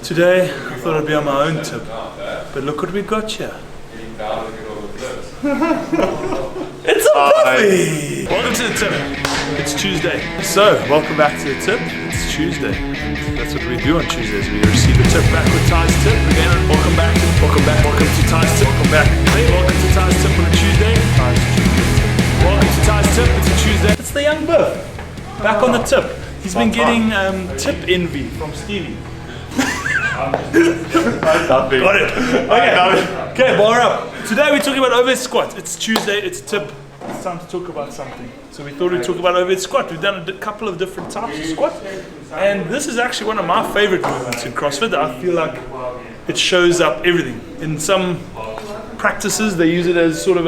Today, I thought I'd be on my own tip, but look what we got here. It's a Biffy! Welcome to the tip. It's Tuesday. So, welcome back to the tip. It's Tuesday. That's what we do on Tuesdays. We receive a tip back with Ty's tip. Again, welcome back. Welcome to Ty's tip. Welcome back. Hey, welcome to Ty's tip on a Tuesday. Welcome to Ty's tip. It's a Tuesday. It's the young Biff. Back on the tip. He's been getting tip envy from Stevie. Got it. Okay, bar up. Today we're talking about overhead squat. It's Tuesday, it's a tip. It's time to talk about something. So we thought we'd talk about overhead squat. We've done a couple of different types of squat. And this is actually one of my favorite movements in CrossFit. I feel like it shows up everything. In some practices, they use it as sort of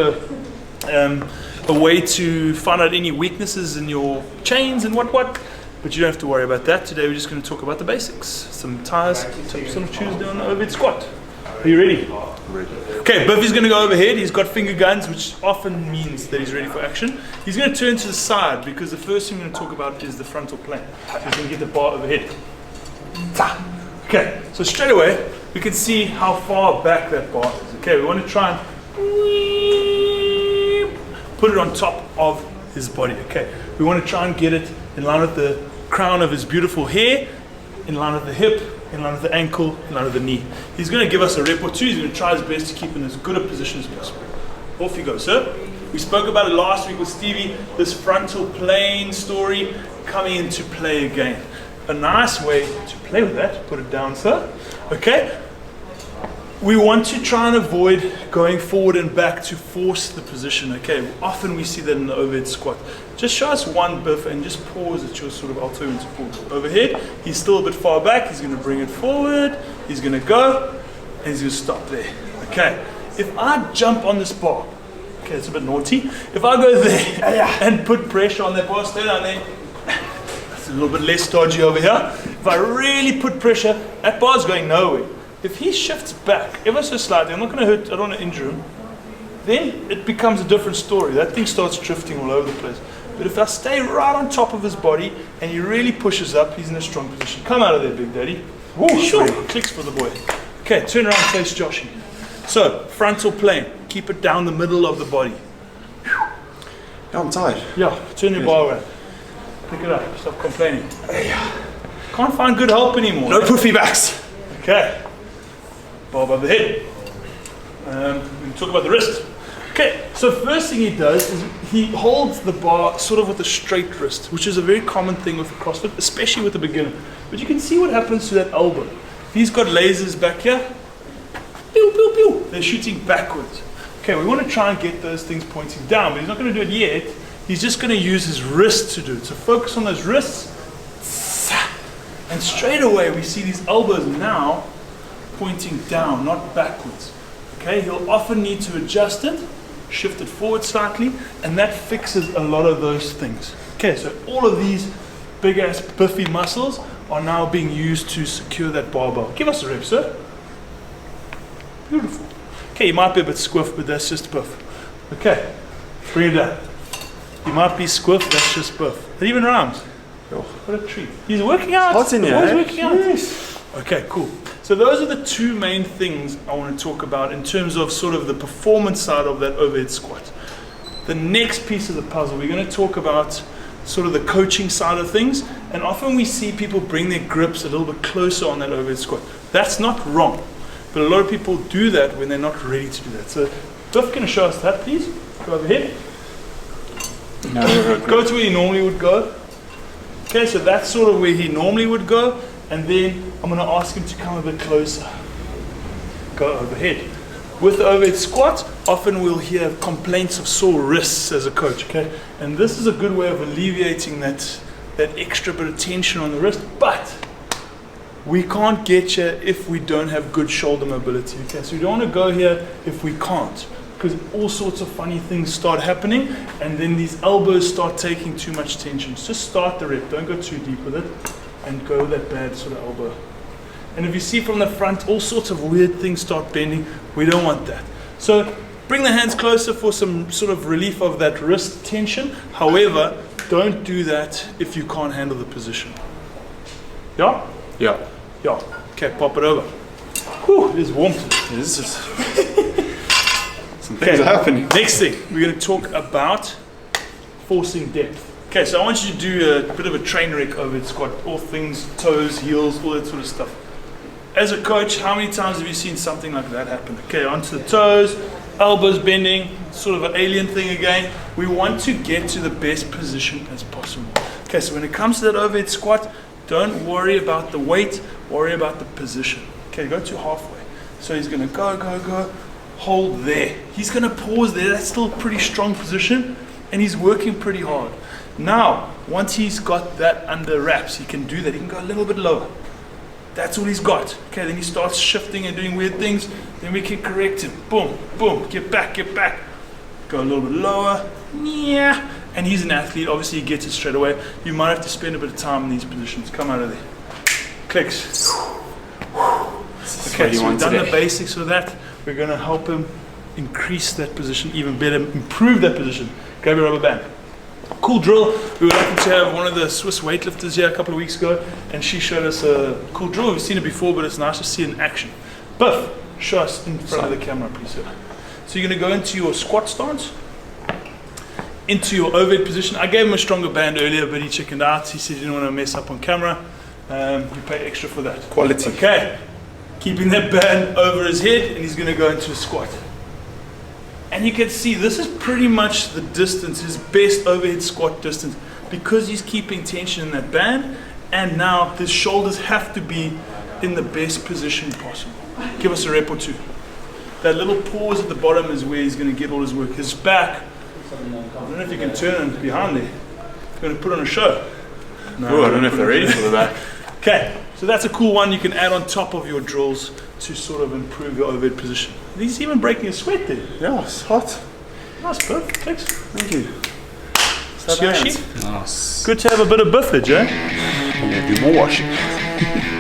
a way to find out any weaknesses in your chains and what. But you don't have to worry about that. Today we're just going to talk about the basics. Some Ty's tips on Tuesday on the overhead squat. Are you ready? Ready. Okay, Biffy's going to go overhead. He's got finger guns, which often means that he's ready for action. He's going to turn to the side because the first thing we're going to talk about is the frontal plane. So he's going to get the bar overhead. Okay, so straight away we can see how far back that bar is. Okay, we want to try and put it on top of his body. Okay, we want to try and get it in line with the crown of his beautiful hair, in line with the hip, in line with the ankle, in line with the knee. He's going to give us a rep or two. He's going to try his best to keep in as good a position as possible. Off you go, sir. We spoke about it last week with Stevie, this frontal plane story coming into play again. A nice way to play with that, put it down, sir. Okay. We want to try and avoid going forward and back to force the position. Okay, often we see that in the overhead squat. Just show us one Biff and just pause at your sort of alternative forward. Overhead, he's still a bit far back. He's going to bring it forward. He's going to go, and he's going to stop there. Okay, if I jump on this bar, okay, it's a bit naughty. If I go there and put pressure on that bar, stay down there. That's a little bit less dodgy over here. If I really put pressure, that bar's going nowhere. If he shifts back ever so slightly, I'm not going to hurt, I don't want to injure him, then it becomes a different story. That thing starts drifting all over the place. But if I stay right on top of his body and he really pushes up, he's in a strong position. Come out of there, big daddy. Ooh, sure. Clicks for the boy. Okay, turn around and face Joshy. So, frontal plane. Keep it down the middle of the body. Yeah, I'm tired. Yeah, turn your bar around. Pick it up. Stop complaining. Can't find good help anymore. No poofy backs. Okay. Bar above the head. We can talk about the wrist. Okay, so first thing he does is he holds the bar sort of with a straight wrist, which is a very common thing with CrossFit, especially with the beginner. But you can see what happens to that elbow. If he's got lasers back here, pew, pew, pew, they're shooting backwards. Okay, we want to try and get those things pointing down, but he's not going to do it yet. He's just going to use his wrist to do it. So focus on those wrists. And straight away we see these elbows now pointing down, not backwards. Okay, he'll often need to adjust it, shift it forward slightly, and that fixes a lot of those things. Okay, so all of these big ass Biffy muscles are now being used to secure that barbell. Give us a rep, sir. Beautiful. Okay, you might be a bit squiff, but that's just Biff. Okay, bring it down. You might be squiff, that's just Biff. It even rhymes. What a treat. He's working out. Hot in here. He's working out. Yes. Okay, cool. So those are the two main things I want to talk about in terms of sort of the performance side of that overhead squat. The next piece of the puzzle, we're going to talk about sort of the coaching side of things, and often we see people bring their grips a little bit closer on that overhead squat. That's not wrong, but a lot of people do that when they're not ready to do that. So Biff, can you show us that, please? Go overhead. Go to where you normally would go. Okay, so that's sort of where he normally would go, and then I'm going to ask him to come a bit closer. Go overhead. With the overhead squat, often we'll hear complaints of sore wrists as a coach, okay? And this is a good way of alleviating that extra bit of tension on the wrist, but we can't get you if we don't have good shoulder mobility, okay? So we don't want to go here if we can't, because all sorts of funny things start happening, and then these elbows start taking too much tension. Just start the rep, don't go too deep with it, and go with that bad sort of elbow. And if you see from the front, all sorts of weird things start bending. We don't want that. So bring the hands closer for some sort of relief of that wrist tension. However, don't do that if you can't handle the position. Yeah? Yeah. Yeah. Okay, pop it over. Whew, it is warm today. It is just some things are happening. Next thing, we're going to talk about forcing depth. Okay, so I want you to do a bit of a train wreck overhead squat, all things, toes, heels, all that sort of stuff. As a coach, how many times have you seen something like that happen? Okay, onto the toes, elbows bending, sort of an alien thing again. We want to get to the best position as possible. Okay, so when it comes to that overhead squat, don't worry about the weight, worry about the position. Okay, go to halfway. So he's gonna go, hold there. He's gonna pause there, that's still a pretty strong position, and he's working pretty hard. Now, once he's got that under wraps, he can do that, he can go a little bit lower. That's all he's got. Okay, then he starts shifting and doing weird things. Then we can correct him. Boom, boom, get back. Go a little bit lower. Yeah. And he's an athlete, obviously he gets it straight away. You might have to spend a bit of time in these positions. Come out of there. Clicks. Okay, so we've done the basics of that. We're gonna help him increase that position even better, improve that position. Grab your rubber band. Cool drill. We were lucky to have one of the Swiss weightlifters here a couple of weeks ago, and she showed us a cool drill. We've seen it before, but it's nice to see it in action. Biff, show us in front of the camera, please, sir. So you're going to go into your squat stance, into your overhead position. I gave him a stronger band earlier, but he chickened out. He said he didn't want to mess up on camera. You pay extra for that. Quality. Okay. Keeping that band over his head, and he's going to go into a squat. And you can see this is pretty much the distance, his best overhead squat distance, because he's keeping tension in that band, and now his shoulders have to be in the best position possible. Give us a rep or two. That little pause at the bottom is where he's going to get all his work. His back, I don't know if you can turn him behind there. He's going to put on a show. No, I don't know if they're ready for the back. Okay, so that's a cool one you can add on top of your drills to sort of improve your overhead position. He's even breaking a sweat there. Yeah, it's hot. Nice, Biff. Thanks. Thank you. Yoshi? Nice. Good to have a bit of biffage, eh? Yeah, do more washing.